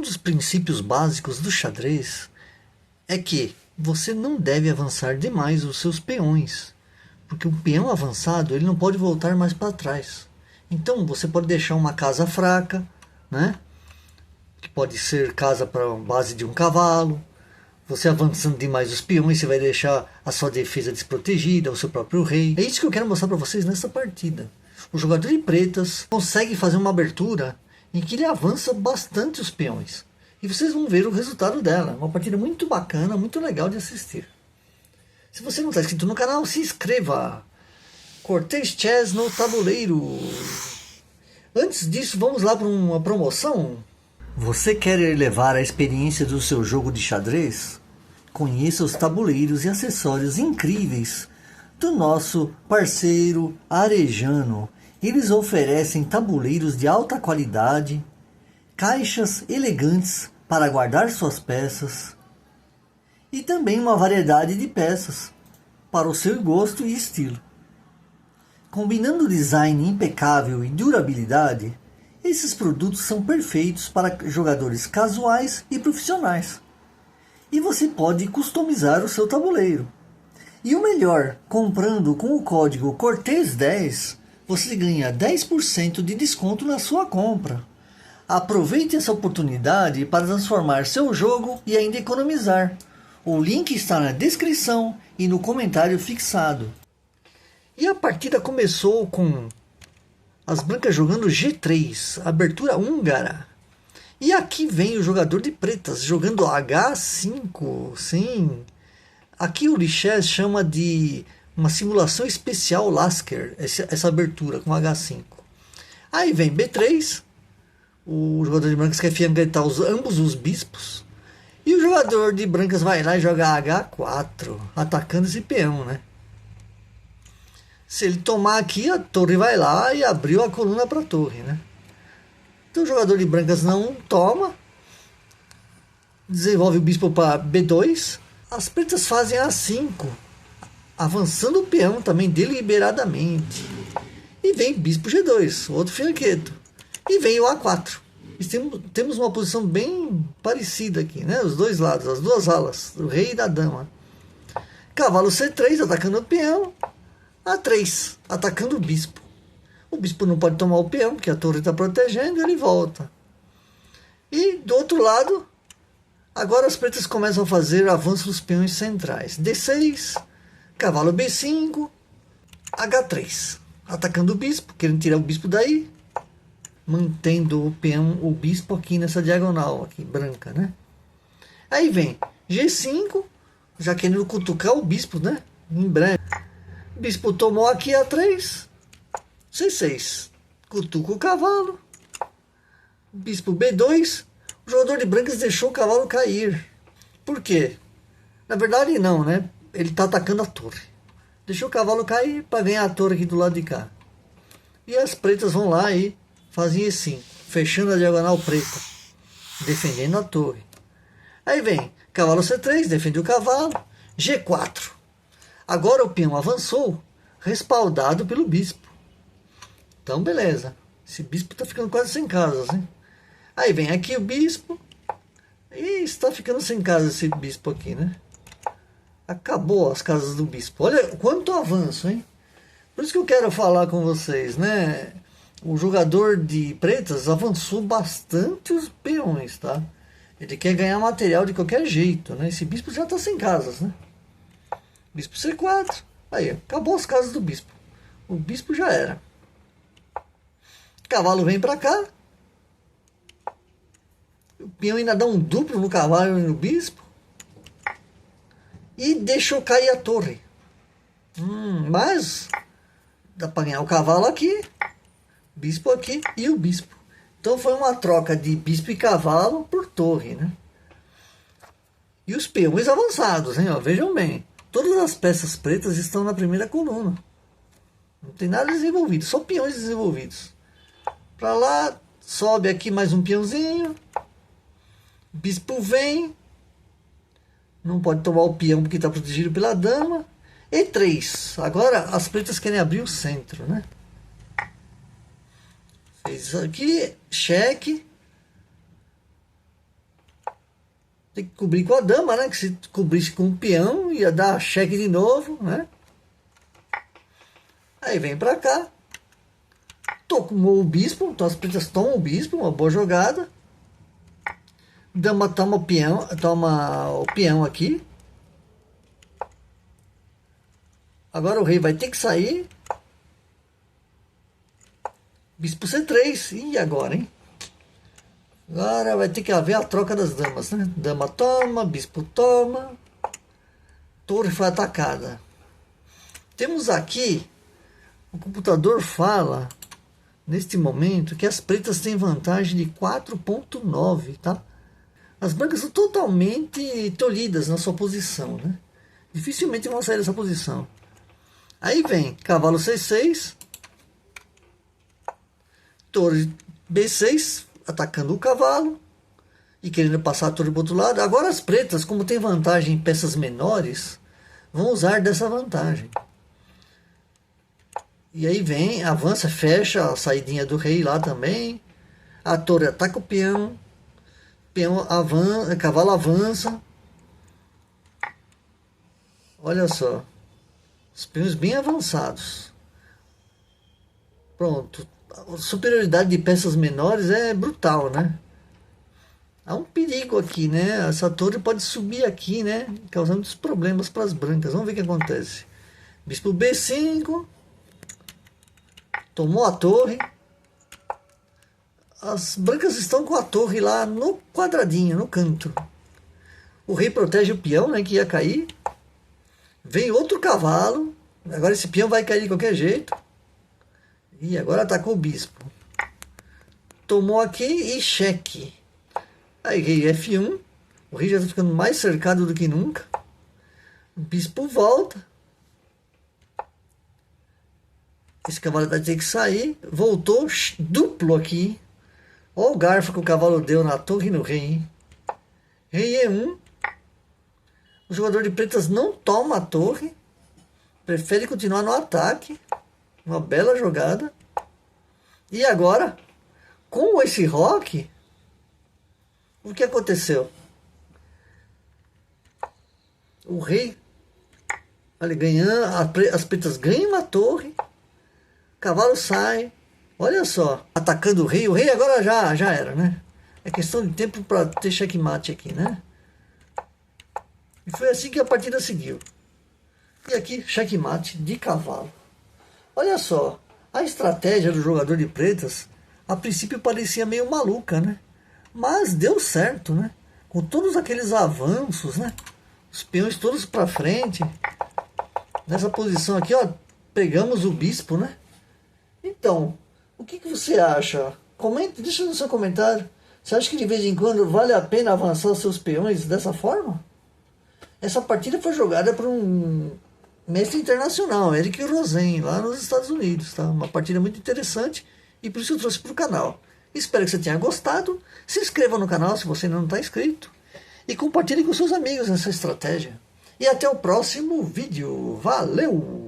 dos princípios básicos do xadrez é que você não deve avançar demais os seus peões, porque um peão avançado ele não pode voltar mais para trás. Então você pode deixar uma casa fraca, né? Que pode ser casa para base de um cavalo. Você avançando demais os peões, você vai deixar a sua defesa desprotegida, o seu próprio rei. É isso que eu quero mostrar para vocês nessa partida. O jogador de pretas consegue fazer uma abertura em que ele avança bastante os peões. E vocês vão ver o resultado dela. Uma partida muito bacana, muito legal de assistir. Se você não está inscrito no canal, se inscreva. Cortez Chess no tabuleiro. Antes disso, vamos lá para uma promoção. Você quer elevar a experiência do seu jogo de xadrez? Conheça os tabuleiros e acessórios incríveis do nosso parceiro Arejano. Eles oferecem tabuleiros de alta qualidade, caixas elegantes para guardar suas peças e também uma variedade de peças para o seu gosto e estilo. Combinando design impecável e durabilidade, esses produtos são perfeitos para jogadores casuais e profissionais. E você pode customizar o seu tabuleiro. E o melhor, comprando com o código Cortez10, você ganha 10% de desconto na sua compra. Aproveite essa oportunidade para transformar seu jogo e ainda economizar. O link está na descrição e no comentário fixado. E a partida começou com as brancas jogando G3, abertura húngara. E aqui vem o jogador de pretas jogando H5, sim. Aqui o Lichess chama de uma simulação especial Lasker, essa abertura com H5. Aí vem B3, o jogador de brancas quer fianguetar ambos os bispos. E o jogador de brancas vai lá e joga H4, atacando esse peão, né? Se ele tomar aqui, a torre vai lá e abriu a coluna para a torre, né? Então o jogador de brancas não toma, desenvolve o bispo para B2. As pretas fazem A5, avançando o peão também deliberadamente. E vem bispo G2, outro fianqueto. E vem o A4. E temos uma posição bem parecida aqui, né? Os dois lados, as duas alas, do rei e da dama. Cavalo C3 atacando o peão. A3, atacando o bispo. O bispo não pode tomar o peão, porque a torre está protegendo, ele volta. E do outro lado, agora as pretas começam a fazer avanço dos peões centrais. D6, cavalo B5, H3, atacando o bispo, querendo tirar o bispo daí, mantendo o peão, o bispo aqui nessa diagonal, aqui, branca, né? Aí vem G5, já querendo cutucar o bispo, né? Em breve. Bispo tomou aqui A3, C6, cutuca o cavalo, bispo B2, o jogador de brancas deixou o cavalo cair. Por quê? Na verdade não, né? Ele está atacando a torre. Deixou o cavalo cair para ganhar a torre aqui do lado de cá. E as pretas vão lá e fazem assim, fechando a diagonal preta, defendendo a torre. Aí vem cavalo C3, defende o cavalo, G4. Agora o peão avançou, respaldado pelo bispo. Então, beleza. Esse bispo está ficando quase sem casas, hein? Aí vem aqui o bispo. E está ficando sem casa esse bispo aqui, né? Acabou as casas do bispo. Olha quanto avanço, hein? Por isso que eu quero falar com vocês, né? O jogador de pretas avançou bastante os peões, tá? Ele quer ganhar material de qualquer jeito, né? Esse bispo já está sem casas, né? Bispo C4. Aí, acabou as casas do bispo. O bispo já era. Cavalo vem para cá. O peão ainda dá um duplo no cavalo e no bispo. E deixou cair a torre. Mas dá para ganhar o cavalo aqui, bispo aqui e o bispo. Então foi uma troca de bispo e cavalo por torre, né? E os peões avançados, hein? Ó, vejam bem. Todas as peças pretas estão na primeira coluna. Não tem nada desenvolvido, só peões desenvolvidos. Para lá, sobe aqui mais um peãozinho. Bispo vem. Não pode tomar o peão porque está protegido pela dama. E3. Agora as pretas querem abrir o centro, né? Fez isso aqui, cheque. Tem que cobrir com a dama, né? Que se cobrisse com o peão, ia dar cheque de novo, né? Aí vem pra cá. Tomou o bispo, então as pretas tomam o bispo, uma boa jogada. Dama toma o peão aqui. Agora o rei vai ter que sair. Bispo C3. E agora, hein? Agora vai ter que haver a troca das damas, né? Dama toma, bispo toma. Torre foi atacada. Temos aqui, o computador fala, neste momento, que as pretas têm vantagem de 4,9, tá? As brancas são totalmente tolhidas na sua posição, né? Dificilmente vão sair dessa posição. Aí vem cavalo C6, torre B6, atacando o cavalo e querendo passar a torre para o outro lado. Agora as pretas, como tem vantagem em peças menores, vão usar dessa vantagem. E aí vem, avança, fecha a saidinha do rei lá também. A torre ataca o peão. Peão avança, cavalo avança. Olha só. Os peões bem avançados. Pronto. A superioridade de peças menores é brutal, né? Há um perigo aqui, né? Essa torre pode subir aqui, né? Causando muitos problemas para as brancas. Vamos ver o que acontece. Bispo B5. Tomou a torre. As brancas estão com a torre lá no quadradinho, no canto. O rei protege o peão, né, que ia cair. Vem outro cavalo. Agora esse peão vai cair de qualquer jeito. E agora atacou o bispo. Tomou aqui e cheque. Aí rei F1. O rei já está ficando mais cercado do que nunca. O bispo volta. Esse cavalo vai ter que sair. Voltou duplo aqui. Olha o garfo que o cavalo deu na torre e no rei, hein? Rei E1. O jogador de pretas não toma a torre. Prefere continuar no ataque. Uma bela jogada. E agora, com esse roque, o que aconteceu? O rei, olha, ganhando, as pretas ganham a torre. Cavalo sai. Olha só, atacando o rei. O rei agora já era, né? É questão de tempo para ter checkmate aqui, né? E foi assim que a partida seguiu. E aqui, checkmate de cavalo. Olha só, a estratégia do jogador de pretas, a princípio parecia meio maluca, né? Mas deu certo, né? Com todos aqueles avanços, né? Os peões todos para frente. Nessa posição aqui, ó, pegamos o bispo, né? Então, o que você acha? Comente, deixa no seu comentário. Você acha que de vez em quando vale a pena avançar os seus peões dessa forma? Essa partida foi jogada por um mestre internacional, Eric Rosen, lá nos Estados Unidos. Tá? Uma partida muito interessante e por isso eu trouxe para o canal. Espero que você tenha gostado. Se inscreva no canal se você ainda não está inscrito. E compartilhe com seus amigos essa estratégia. E até o próximo vídeo. Valeu!